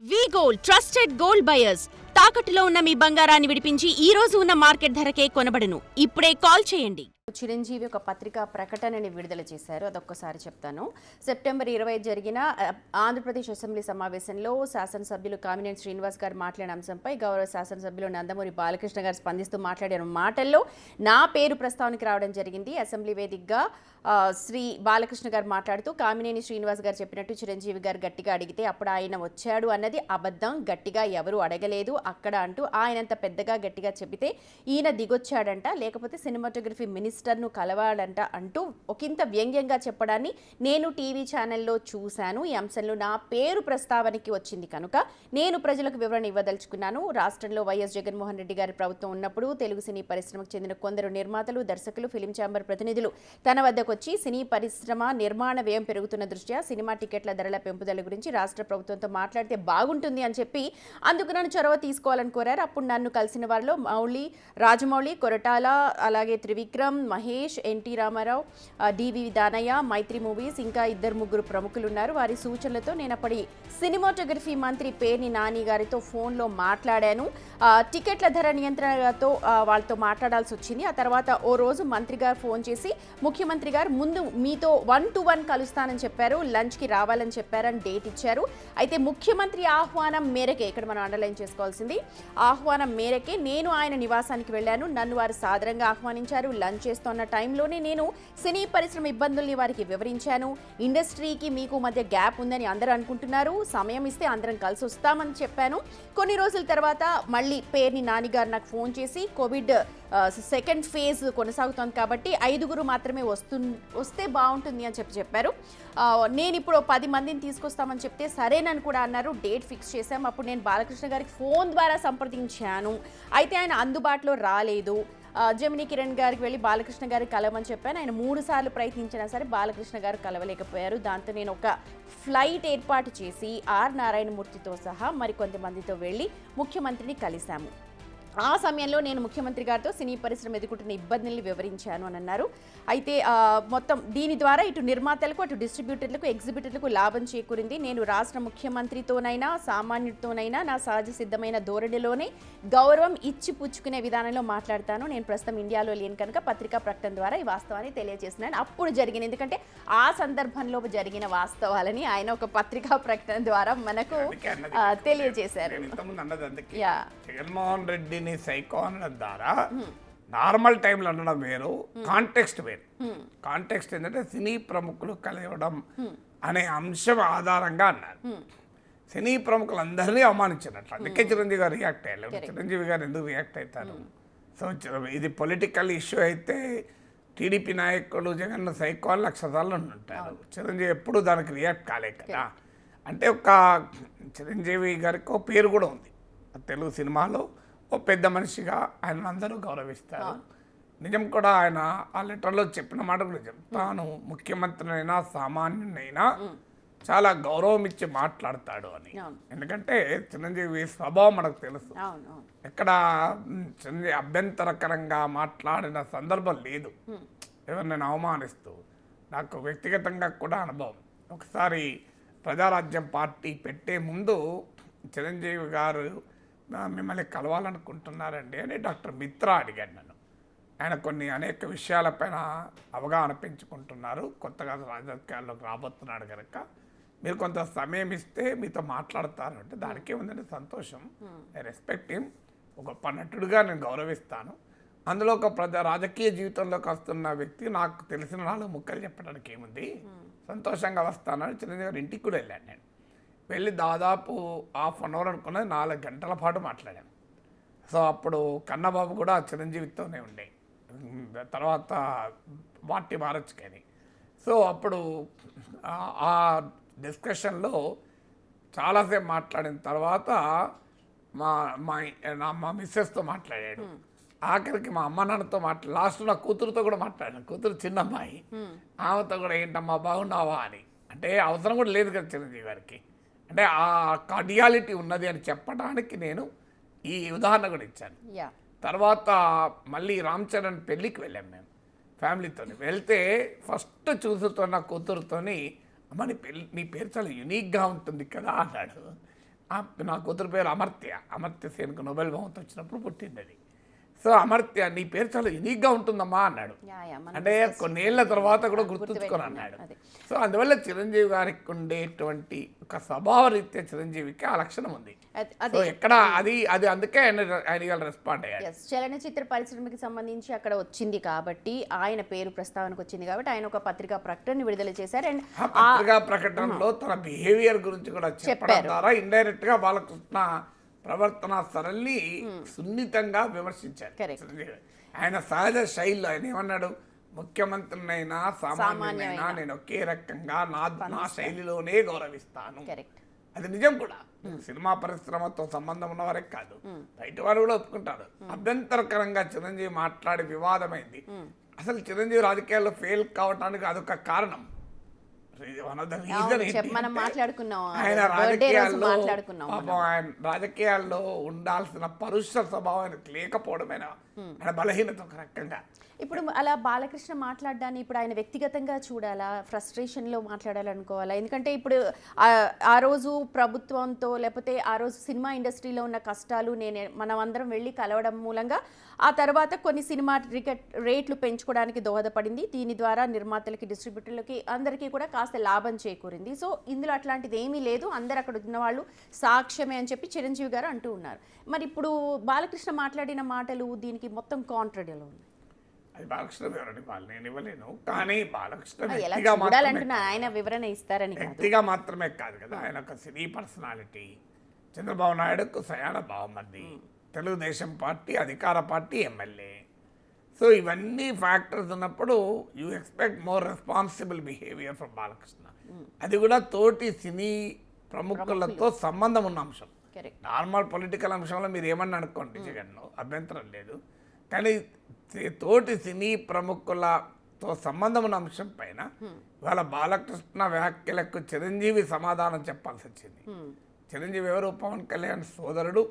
వి gold trusted gold buyers తాకట్టులో ఉన్న మీ బంగారాన్ని విడిపించి ఈ రోజు ఉన్న మార్కెట్ ధరకే కొనబడును. ఇప్పుడే కాల్ చేయండి. చిరంజీవి ఒక పత్రికా ప్రకటనని విడుదల చేశారు. అదొక్కసారి చెప్తాను. సెప్టెంబర్ 20 జరిగిన ఆంధ్రప్రదేశ్ అసెంబ్లీ సమావేశంలో శాసనసభ్యులు కామినేని శ్రీనివాస్ గారు మాట్లాడిన అంశంపై గౌరవ శాసనసభ్యులు నందమూరి బాలకృష్ణ గారు స్పందిస్తూ మాట్లాడిన మాటల్లో నా పేరు ప్రస్తావనకి రావడం జరిగింది. అసెంబ్లీ వేదికగా శ్రీ బాలకృష్ణ గారు మాట్లాడుతూ కామినేని శ్రీనివాస్ గారు చెప్పినట్టు చిరంజీవి గారు గట్టిగా అడిగితే అప్పుడు ఆయన వచ్చాడు అన్నది అబద్ధం, గట్టిగా ఎవరు అడగలేదు అక్కడ అంటూ ఆయనంత పెద్దగా గట్టిగా చెబితే ఈయన దిగొచ్చాడంట, లేకపోతే సినిమాటోగ్రఫీ మినిస్టర్ను కలవాడంట అంటూ ఒకంత వ్యంగ్యంగా చెప్పడాన్ని నేను టీవీ ఛానల్లో చూశాను. ఈ అంశంలో నా పేరు ప్రస్తావనకి వచ్చింది కనుక నేను ప్రజలకు వివరణ ఇవ్వదలుచుకున్నాను. రాష్ట్రంలో వైఎస్ జగన్మోహన్ రెడ్డి గారి ప్రభుత్వం ఉన్నప్పుడు తెలుగు సినీ పరిశ్రమకు చెందిన కొందరు నిర్మాతలు, దర్శకులు, ఫిలిం ఛాంబర్ ప్రతినిధులు తన వద్దకు వచ్చి సినీ పరిశ్రమ నిర్మాణ వ్యయం పెరుగుతున్న దృష్ట్యా సినిమా టికెట్ల ధరల పెంపుదల గురించి రాష్ట్ర ప్రభుత్వంతో మాట్లాడితే బాగుంటుంది అని చెప్పి అందుకు నన్ను చొరవ తీసుకోవాలని కోరారు. అప్పుడు నన్ను కలిసిన వారిలో రాజమౌళి, కొరటాల, అలాగే త్రివిక్రమ్, మహేష్, ఎన్టీ రామారావు, డివి దానయ్య, మైత్రి మూవీస్, ఇంకా 2-3 ప్రముఖులు ఉన్నారు. వారి సూచనలతో నేను అప్పటి సినిమాటోగ్రఫీ మంత్రి పేర్ని నాని గారితో ఫోన్లో మాట్లాడాను. టికెట్ల ధర నియంత్రణతో వాళ్ళతో మాట్లాడాల్సి వచ్చింది. ఆ తర్వాత ఓ రోజు మంత్రి గారు ఫోన్ చేసి ముఖ్యమంత్రి గారు ముందు మీతో 1-to-1 కలుస్తానని చెప్పారు, లంచ్కి రావాలని చెప్పారని డేట్ ఇచ్చారు. అయితే ముఖ్యమంత్రి ఆహ్వానం మేరకే, ఇక్కడ మనం అండర్లైన్ చేసుకోవాల్సింది, ఆహ్వానం మేరకే నేను ఆయన నివాసానికి వెళ్ళాను. నన్ను వారు సాదరంగా ఆహ్వానించారు. లంచ్ చేస్తున్న టైంలోనే నేను సినీ పరిశ్రమ ఇబ్బందుల్ని వారికి వివరించాను. ఇండస్ట్రీకి మీకు మధ్య గ్యాప్ ఉందని అందరూ అనుకుంటున్నారు, సమయం ఇస్తే అందరం కలిసి వస్తామని చెప్పాను. కొన్ని రోజుల తర్వాత మళ్ళీ పేర్ని నానిగారు నాకు ఫోన్ చేసి కోవిడ్ సెకండ్ ఫేజ్ కొనసాగుతోంది కాబట్టి 5 మాత్రమే వస్తే బాగుంటుంది అని చెప్పారు. నేను ఇప్పుడు 10 మందిని తీసుకొస్తామని చెప్తే సరేనని కూడా అన్నారు. డేట్ ఫిక్స్ చేశాం. అప్పుడు నేను బాలకృష్ణ గారికి ఫోన్ ద్వారా సంప్రదించాను. అయితే ఆయన అందుబాటులో రాలేదు. జమినీ కిరణ్ గారికి వెళ్ళి బాలకృష్ణ గారికి కలవమని చెప్పాను. ఆయన 3 సార్లు ప్రయత్నించినా సరే బాలకృష్ణ గారు కలవలేకపోయారు. దాంతో నేను ఒక ఫ్లైట్ ఏర్పాటు చేసి ఆర్ నారాయణమూర్తితో సహా మరికొంతమందితో వెళ్ళి ముఖ్యమంత్రిని కలిశాము. ఆ సమయంలో నేను ముఖ్యమంత్రి గారితో సినీ పరిశ్రమ ఎదుర్కొంటున్న ఇబ్బందుల్ని వివరించాను అని అన్నారు. అయితే మొత్తం దీని ద్వారా ఇటు నిర్మాతలకు, అటు డిస్ట్రిబ్యూటర్లకు, ఎగ్జిబిటర్లకు లాభం చేకూరింది. నేను రాష్ట్ర ముఖ్యమంత్రితోనైనా సామాన్యుడితోనైనా నా సహజ సిద్ధమైన ధోరణిలోనే గౌరవం ఇచ్చి పుచ్చుకునే విధానంలో మాట్లాడతాను. నేను ప్రస్తుతం ఇండియాలో లేను కనుక పత్రికా ప్రకటన ద్వారా ఈ వాస్తవాన్ని తెలియజేస్తున్నాను. అప్పుడు జరిగింది, ఎందుకంటే ఆ సందర్భంలో జరిగిన వాస్తవాలని ఆయన ఒక పత్రికా ప్రకటన ద్వారా మనకు తెలియజేశారు. జగన్మోహన్ రెడ్డి సైకో అనడం ద్వారా నార్మల్ టైంలో అనడం వేరు, కాంటెక్స్ట్ వేరు. కాంటెక్స్ట్ ఏంటంటే సినీ ప్రముఖులు కలవడం అనే అంశం ఆధారంగా అన్నారు. సినీ ప్రముఖులందరినీ అవమానించినట్లు, అందుకే చిరంజీవి గారు రియాక్ట్ అయ్యారు. చిరంజీవి గారు ఎందుకు రియాక్ట్ అవుతారు? సో ఇది పొలిటికల్ ఇష్యూ అయితే టీడీపీ నాయకుడు జగన్ సైకో అని 1,00,000 సార్లు ఉంటారు. చిరంజీవి ఎప్పుడు దానికి రియాక్ట్ కాలే కదా. అంటే ఒక చిరంజీవి గారికి ఒక పేరు కూడా ఉంది తెలుగు సినిమాలో, ఓ పెద్ద మనిషిగా ఆయన అందరూ గౌరవిస్తారు. నిజం కూడా ఆయన ఆ లెటర్లో చెప్పిన మాట కూడా చెప్తాను, ముఖ్యమంత్రినైనా సామాన్యునైనా చాలా గౌరవం ఇచ్చి మాట్లాడతాడు అని. ఎందుకంటే చిరంజీవి స్వభావం మనకు తెలుసు. ఎక్కడ చిరంజీవి అభ్యంతరకరంగా మాట్లాడిన సందర్భం లేదు ఎవరినైనా అవమానిస్తూ. నాకు వ్యక్తిగతంగా కూడా అనుభవం. ఒకసారి ప్రజారాజ్యం పార్టీ పెట్టే ముందు చిరంజీవి గారు మిమ్మల్ని కలవాలనుకుంటున్నారండి అని డాక్టర్ మిత్రా అడిగాడు నన్ను. ఆయన అనేక విషయాలపైన అవగాహన పెంచుకుంటున్నారు, కొత్తగా రాజకీయాల్లోకి రాబోతున్నాడు కనుక మీరు కొంత సమయం ఇస్తే మీతో మాట్లాడతారు అంటే దానికే ఉందండి సంతోషం. I respect him. ఒక గొప్ప నటుడుగా నేను గౌరవిస్తాను. అందులో ఒక రాజకీయ జీవితంలోకి వస్తున్న వ్యక్తి నాకు తెలిసిన 4 ముక్కలు చెప్పడానికి ఏముంది, సంతోషంగా వస్తానని చిరంజీవి గారి ఇంటికి కూడా వెళ్ళాను. నేను వెళ్ళి దాదాపు 1/2 అవర్ అనుకున్నది 4 గంటల పాటు మాట్లాడాను. సో అప్పుడు కన్నబాబు కూడా చిరంజీవితోనే ఉండే, తర్వాత పార్టీ మారచ్చు కానీ. సో అప్పుడు ఆ డిస్కషన్లో చాలాసేపు మాట్లాడిన తర్వాత మా మిస్సెస్తో మాట్లాడాడు. ఆఖరికి మా అమ్మ నాన్నతో లాస్ట్ నా కూతురుతో కూడా మాట్లాడాను. కూతురు చిన్నమ్మాయి, ఆమెతో కూడా ఏంటమ్మా బాగున్నావా అని. అంటే అవసరం కూడా లేదు కదా చిరంజీవి గారికి, అంటే ఆ కార్డియాలిటీ ఉన్నది అని చెప్పడానికి నేను ఈ ఉదాహరణ కూడా ఇచ్చాను. తర్వాత మళ్ళీ రామ్ చరణ్ పెళ్ళికి వెళ్ళాం మేము ఫ్యామిలీతో. వెళ్తే ఫస్ట్ చూసుతున్న కూతురుతోని, అమ్మ నీ పేరు చాలా యూనిక్గా ఉంటుంది కదా అన్నాడు. నా కూతురు పేరు అమర్త్య సేన్కు నోబెల్ బహుమతి వచ్చినప్పుడు పుట్టింది అది. సో అమర్త్య నీ పేరు చాలా యూనిక్గా ఉంటుందమ్మా అన్నాడు. అంటే కొన్నేళ్ల తర్వాత కూడా గుర్తుంచుకొని అన్నాడు. సో అందువల్ల చిరంజీవి గారికి ఉండేటువంటి ఒక స్వభావ రీత్యా చిరంజీవికి ఆ లక్షణం ఉంది. సో ఎక్కడ అది అందుకే ఆయన రెస్పాండ్ అయ్యాడు. చలనచిత్ర పరిశ్రమకి సంబంధించి అక్కడ వచ్చింది కాబట్టి ఆయన పేరు ప్రస్తావనకు వచ్చింది కాబట్టి ఆయన ఒక పత్రికా ప్రకటన విడుదల చేశారు. అండ్ ఆ పత్రికా ప్రకటనలో తన బిహేవియర్ గురించి కూడా చెప్పడం ద్వారా ఇండైరెక్ట్ గా బాలకృష్ణ ప్రవర్తన సరళి సున్నితంగా విమర్శించారు. ఆయన సహజ శైలిలో ఆయన ఏమన్నాడు, ముఖ్యమంత్రినైనా సామాన్యునైనా నేను ఒకే రకంగా నా శైలిలోనే గౌరవిస్తాను. అది నిజం కూడా. సినిమా పరిశ్రమతో సంబంధం ఉన్నవారే కాదు, బయట వారు కూడా ఒప్పుకుంటారు. అభ్యంతరకరంగా చిరంజీవి మాట్లాడి వివాదమైంది. అసలు చిరంజీవి రాజకీయాల్లో ఫెయిల్ కావటానికి అదొక కారణం. ఆయన రాజకీయాల్లో ఉండాల్సిన పరుష స్వభావం ఆయనకు లేకపోవడమేనా ఆయన బలహీనత ఒక రకంగా. ఇప్పుడు అలా బాలకృష్ణ మాట్లాడడాన్ని ఇప్పుడు ఆయన వ్యక్తిగతంగా చూడాలా, ఫ్రస్ట్రేషన్లో మాట్లాడాలనుకోవాలా? ఎందుకంటే ఇప్పుడు ఆ రోజు ప్రభుత్వంతో లేకపోతే ఆ రోజు సినిమా ఇండస్ట్రీలో ఉన్న కష్టాలు మనం అందరం వెళ్ళి కలవడం మూలంగా ఆ తర్వాత కొన్ని సినిమా టికెట్ రేట్లు పెంచుకోవడానికి దోహదపడింది. దీని ద్వారా నిర్మాతలకి, డిస్ట్రిబ్యూటర్లకి అందరికీ కూడా కాస్త లాభం చేకూరింది. సో ఇందులో అట్లాంటిది ఏమీ లేదు, అందరు అక్కడ ఉన్న వాళ్ళు సాక్ష్యమే అని చెప్పి చిరంజీవి గారు అంటూ ఉన్నారు. మరి ఇప్పుడు బాలకృష్ణ మాట్లాడిన మాటలు దీనికి మొత్తం కాంట్రడీలో ఉంది. అది బాలకృష్ణ వివరణ ఇవ్వాలి, నేను ఇవ్వలేను. కానీ బాలకృష్ణ ఆయన వివరణ ఇస్తారని వ్యక్తిగా మాత్రమే కాదు కదా, ఆయన ఒక సినీ పర్సనాలిటీ. చంద్రబాబు నాయుడుకు సయాన బావమర్ది, తెలుగుదేశం పార్టీ అధికార పార్టీ ఎమ్మెల్యే. సో ఇవన్నీ ఫ్యాక్టర్స్ ఉన్నప్పుడు you expect more responsible behaviour from Balakrishna. అది కూడా తోటి సినీ ప్రముఖులతో సంబంధం ఉన్న అంశం. నార్మల్ పొలిటికల్ అంశంలో మీరు ఏమన్నా అనుకోండి, జగన్లో అభ్యంతరం లేదు. కానీ తోటి సినీ ప్రముఖులతో సంబంధం ఉన్న అంశం పైన ఇవాళ బాలకృష్ణ వ్యాఖ్యలకు చిరంజీవి సమాధానం చెప్పాల్సి వచ్చింది. చిరంజీవి ఎవరు? పవన్ కళ్యాణ్ సోదరుడు.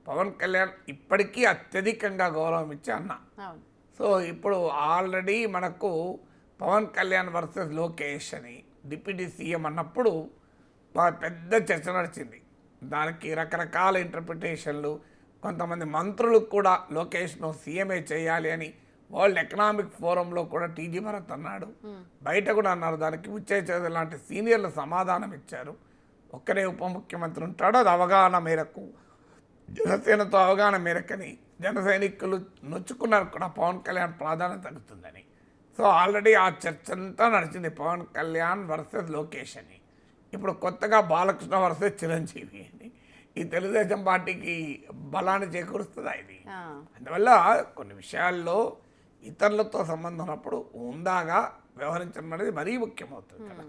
పవన్ కళ్యాణ్ ఇప్పటికీ అత్యధికంగా గౌరవం ఇచ్చే అన్న. సో ఇప్పుడు ఆల్రెడీ మనకు పవన్ కళ్యాణ్ వర్సెస్ లోకేష్ అని డిప్యూటీ సీఎం అన్నప్పుడు పెద్ద చర్చ నడిచింది. దానికి రకరకాల ఇంటర్ప్రిటేషన్లు, కొంతమంది మంత్రులు కూడా లోకేష్ను సీఎంఏ చేయాలి అని వరల్డ్ ఎకనామిక్ ఫోరంలో కూడా టీజీ భరత్ అన్నాడు, బయట కూడా అన్నారు. దానికి ఉచ్చయ్య చౌదరి లాంటి సీనియర్లు సమాధానం ఇచ్చారు. ఒక్కరే ఉప ముఖ్యమంత్రి ఉంటాడో అది అవగాహన మేరకు, జనసేనతో అవగాహన మేరకని జన సైనికులు నొచ్చుకున్నారు కూడా పవన్ కళ్యాణ్ ప్రాధాన్యత తగ్గుతుందని. సో ఆల్రెడీ ఆ చర్చ అంతా నడిచింది, పవన్ కళ్యాణ్ వర్సెస్ లోకేష్ అని. ఇప్పుడు కొత్తగా బాలకృష్ణ వర్సెస్ చిరంజీవి అని. ఈ తెలుగుదేశం పార్టీకి బలాన్ని చేకూరుస్తుందా ఇది? అందువల్ల కొన్ని విషయాల్లో ఇతరులతో సంబంధం ఉన్నప్పుడు ఉందాగా వ్యవహరించడం అనేది మరీ ముఖ్యమవుతుంది కదా.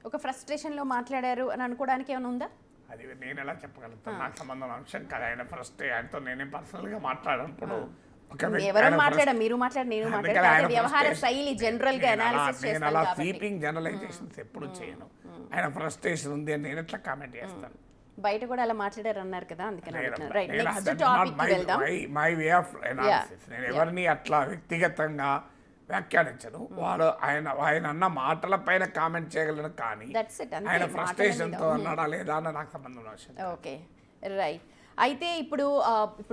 ఒక ఫ్రస్ట్రేషన్లో మాట్లాడారు అని అనుకోవడానికి ఏమైనా ఉందా? అది నేను ఎలా చెప్పగలుగుతాను, నాకు సంబంధం అంశం కదా. ఆయనతో నేనే పర్సనల్గా మాట్లాడినప్పుడు నేను అలా స్వీపింగ్ జనరలైజేషన్స్ ఎప్పుడు చేయను. ఆయన ఫ్రస్ట్రేషన్ ఉంది అని నేను ఎట్లా కామెంట్ చేస్తాను? బయట కూడా అలా మాట్లాడారు అన్నారు కదా, అందుకని మై వే ఆఫ్ అనాలిసిస్. నేను ఎవరిని అట్లా వ్యక్తిగతంగా వ్యాఖ్యానించను. వాడు ఆయన అన్న మాటల పైన కామెంట్ చేయగలను, కానీ ఆయన ఫ్రస్ట్రేషన్తో అన్నాడా లేదా అన్న నాకు సంబంధం అవసరం. Okay, right. అయితే ఇప్పుడు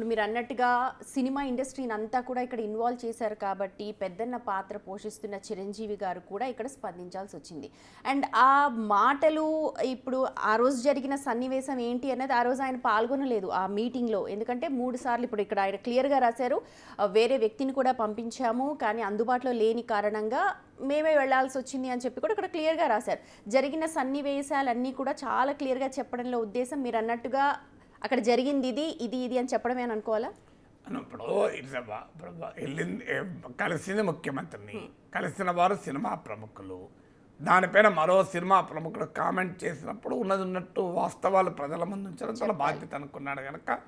మీరు అన్నట్టుగా సినిమా ఇండస్ట్రీని అంతా కూడా ఇక్కడ ఇన్వాల్వ్ చేశారు కాబట్టి పెద్దన్న పాత్ర పోషిస్తున్న చిరంజీవి గారు కూడా ఇక్కడ స్పందించాల్సి వచ్చింది. అండ్ ఆ మాటలు ఇప్పుడు ఆ రోజు జరిగిన సన్నివేశం ఏంటి అన్నది ఆ రోజు ఆయన పాల్గొనలేదు ఆ మీటింగ్లో. ఎందుకంటే 3 సార్లు ఇప్పుడు ఇక్కడ ఆయన క్లియర్గా రాశారు, వేరే వ్యక్తిని కూడా పంపించాము కానీ అందుబాటులో లేని కారణంగా మేమే వెళ్లాల్సి వచ్చింది అని చెప్పి కూడా ఇక్కడ క్లియర్గా రాశారు. జరిగిన సన్నివేశాలన్నీ కూడా చాలా క్లియర్గా చెప్పడంలో ఉద్దేశం మీరు అన్నట్టుగా అక్కడ జరిగింది ఇది అని చెప్పడమే అని అనుకోవాలా? ఇప్పుడు కలిసింది ముఖ్యమంత్రిని, కలిసిన వారు సినిమా ప్రముఖులు, దానిపైన మరో సినిమా ప్రముఖుడు కామెంట్ చేసినప్పుడు ఉన్నట్టు వాస్తవాలు ప్రజల ముందు ఉంచడం చాలా బాధ్యత అనుకున్నాడు కనుక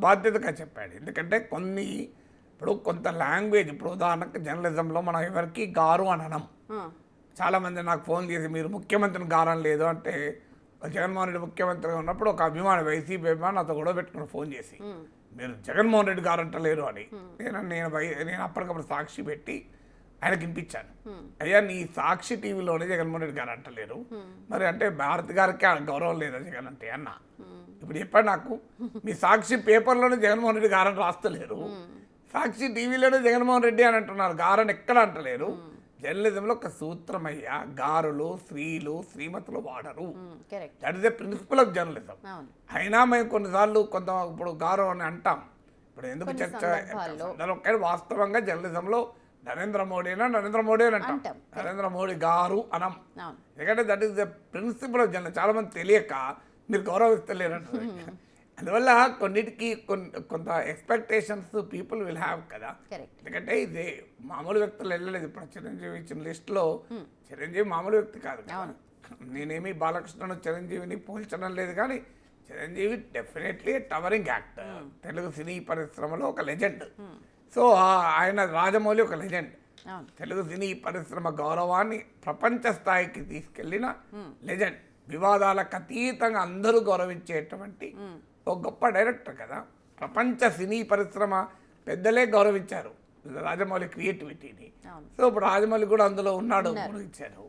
బాధ్యతగా చెప్పాడు. ఎందుకంటే ఇప్పుడు కొంత లాంగ్వేజ్, ఇప్పుడు ఉదాహరణకు జర్నలిజంలో మనం ఎవరికి గారు అనడం. చాలామంది నాకు ఫోన్ చేసి మీరు ముఖ్యమంత్రిని గారం లేదు అంటే, జగన్మోహన్ రెడ్డి ముఖ్యమంత్రిగా ఉన్నప్పుడు ఒక అభిమాని, వైసీపీ అభిమాని నాతో గొడవ పెట్టుకుని ఫోన్ చేసి మీరు జగన్మోహన్ రెడ్డి గారు అంటలేరు అని. నేను అప్పటికప్పుడు సాక్షి పెట్టి ఆయనకి వినిపించాను, అయ్యా నీ సాక్షి టీవీలోనే జగన్మోహన్ రెడ్డి గారు అంటలేరు, మరి అంటే భారత్ గారికి గౌరవం లేదా జగన్ అంటే అన్న. ఇప్పుడు చెప్పండి నాకు, మీ సాక్షి పేపర్లోనే జగన్మోహన్ రెడ్డి గారని రాస్తలేరు, సాక్షి టీవీలోనే జగన్మోహన్ రెడ్డి అని అంటున్నారు, గారని ఎక్కడ అంటలేరు. జర్నలిజంలో ఒక సూత్రమయ్యా, గారులు స్త్రీలు శ్రీమతులు వాడరు. Correct. That is the principle of journalism. అవును. అయినా మేము కొన్నిసార్లు కొంత ఇప్పుడు గారు అని అంటాం. ఇప్పుడు ఎందుకు కొన్ని చర్చ సందర్భాల్లో. కానీ వాస్తవంగా జర్నలిజంలో నరేంద్ర మోడీ అని అంటాం, అంటాం. నరేంద్ర మోడీ గారు అనం. అవును. ఎందుకంటే that is the principle of journalism. చాలా మంది తెలియక మీరు గౌరవిస్తలేరంట. అందువల్ల కొన్నిటికి కొంత ఎక్స్పెక్టేషన్స్ పీపుల్ విల్ హ్యావ్ కదా. కరెక్ట్. ఎందుకంటే ఇది మామూలు వ్యక్తులు వెళ్ళలేదు. ఇప్పుడు చిరంజీవి ఇచ్చిన లిస్టులో చిరంజీవి మామూలు వ్యక్తి కాదు కదా. నేనేమి బాలకృష్ణను చిరంజీవిని పోల్చడం లేదు, కానీ Chiranjeevi definitely towering actor, Telugu సినీ పరిశ్రమలో ఒక లెజెండ్. సో ఆయన రాజమౌళి ఒక లెజెండ్, అవును. తెలుగు సినీ పరిశ్రమ గౌరవాన్ని ప్రపంచ స్థాయికి తీసుకెళ్లిన లెజెండ్, వివాదాలకు అతీతంగా అందరూ గౌరవించేటువంటి ఒక గొప్ప డైరెక్టర్ కదా. ప్రపంచ సినీ పరిశ్రమ పెద్దలే గౌరవించారు రాజమౌళి క్రియేటివిటీని. సో ఇప్పుడు రాజమౌళి కూడా అందులో ఉన్నాడు, గౌరవించారు.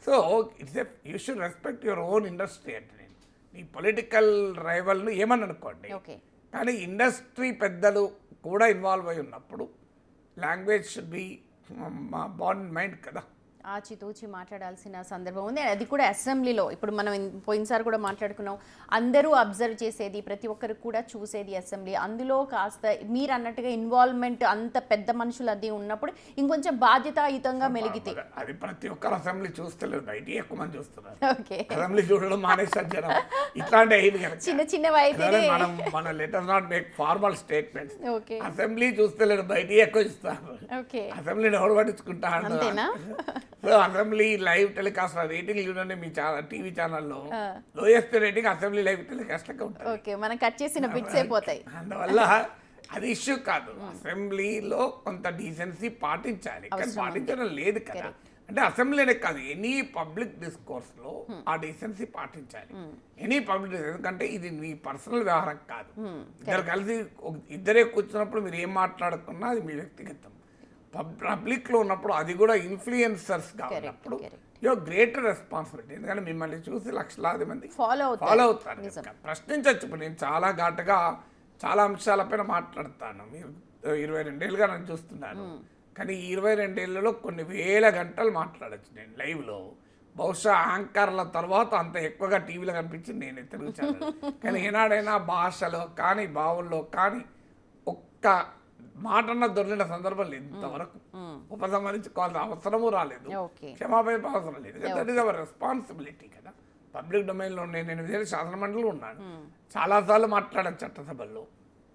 So it's you should respect your own industry. అంటే నేను నీ పొలిటికల్ రైవల్ను ఏమని అనుకోండి, ఓకే. కానీ ఇండస్ట్రీ పెద్దలు కూడా ఇన్వాల్వ్ అయి ఉన్నప్పుడు language should be bond mind కదా. ఆచితూచి మాట్లాడాల్సిన సందర్భం ఉంది. అది కూడా అసెంబ్లీలో. ఇప్పుడు మనం పోయినసారి కూడా మాట్లాడుకున్నాం, అందరూ అబ్జర్వ్ చేసేది, ప్రతి ఒక్కరికి కూడా చూసేది అసెంబ్లీ. అందులో కాస్త మీరు అన్నట్టుగా ఇన్వాల్వ్మెంట్ అంత పెద్ద మనుషులు అది ఉన్నప్పుడు ఇంకొంచెం బాధ్యతాయుతంగా మెలిగితే. అది ప్రతి ఒక్కరు అసెంబ్లీ చూస్తలేదు, బయట ఎక్కువ మంది చూస్తున్నారు. ఓకే. అసెంబ్లీ చూడడం మానేసారు జనం. ఇట్లాంటి అయింది కనుక చిన్న చిన్నవి అయితే మన letter not make formal statements. Okay. Assembly చూస్తలేరు, బయట ఎక్కువ ఇస్తారు. ఓకే. అసెంబ్లీని ఎవరు పట్టించుకుంటా అంతేనా? So assembly live telecast rating చూడండి మీ టీవీ ఛానల్లో, lowest rating assembly live telecast లెక్క ఉంటుంది. ఓకే, మనం కట్ చేసిన బిట్స్ అయిపోతాయి. అందువల్ల అది ఇష్యూ కాదు. అసెంబ్లీలో కొంత డీసెన్సీ పాటించాలి, కానీ పాటించడం లేదు కదా. అంటే అసెంబ్లీనే కాదు, ఎనీ పబ్లిక్ డిస్కోర్స్లో ఆ డీసెన్సీ పాటించాలి. ఎనీ పబ్లిక్, ఎందుకంటే ఇది మీ పర్సనల్ వ్యవహారం కాదు. ఇద్దరు కలిసి ఇద్దరే కూర్చున్నప్పుడు మీరు ఏం మాట్లాడుకున్నా అది మీ వ్యక్తిగతం. పబ్లిక్లో ఉన్నప్పుడు అది కూడా ఇన్ఫ్లుయెన్సర్స్గా ఉన్నప్పుడు యువర్ గ్రేటర్ రెస్పాన్సిబిలిటీ. ఎందుకంటే మిమ్మల్ని చూసి లక్షలాది మంది ఫాలో అవుతారు. ప్రశ్నించవచ్చు. ఇప్పుడు నేను చాలా ఘాటుగా చాలా అంశాలపైన మాట్లాడతాను. మీరు 22 ఏళ్ళుగా నన్ను చూస్తున్నాను, కానీ ఈ 22 ఏళ్ళలో కొన్ని వేల గంటలు మాట్లాడచ్చు నేను లైవ్లో. బహుశా యాంకర్ల తర్వాత అంత ఎక్కువగా టీవీలో కనిపించింది నేను తెలుగు ఛానల్. కానీ ఏనాడైనా భాషలో కానీ భావుల్లో కానీ ఒక్క మాటన్న దొరికిన సందర్భం లేదు. ఇంతవరకు ఉపసంహరించుకోవాల్సిన అవసరము రాలేదు, క్షమాపణ అవసరం లేదు. దట్ ఈస్ అవర్ రెస్పాన్సిబిలిటీ కదా. పబ్లిక్ డొమైన్లో నేను 8 ఏళ్ళు శాసనమండలిలో ఉన్నాను, చాలాసార్లు మాట్లాడాను చట్టసభల్లో.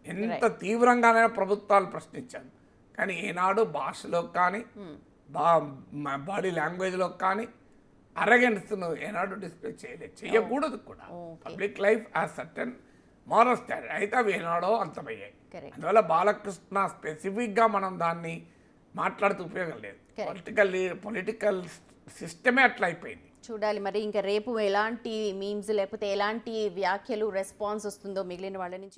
ఎంత తీవ్రంగానైనా ప్రభుత్వాలు ప్రశ్నించాను, కానీ ఏనాడు భాషలో కానీ బాడీ లాంగ్వేజ్లో కానీ అరగెన్స్ను ఏనాడు డిస్ప్లే చేయలేదు, చేయకూడదు కూడా. Public life as certain moral standard అయితే అవి ఏనాడో అంతమయ్యాయి. అందువల్ల బాలకృష్ణ స్పెసిఫిక్గా మనం దాన్ని మాట్లాడుతూ ఉపయోగం లేదు. పొలిటికల్ సిస్టమే అట్లా అయిపోయింది. చూడాలి మరి ఇంకా రేపు ఎలాంటి మీమ్స్ లేకపోతే ఎలాంటి వ్యాఖ్యలు రెస్పాన్స్ వస్తుందో మిగిలిన వాళ్ళ నుంచి.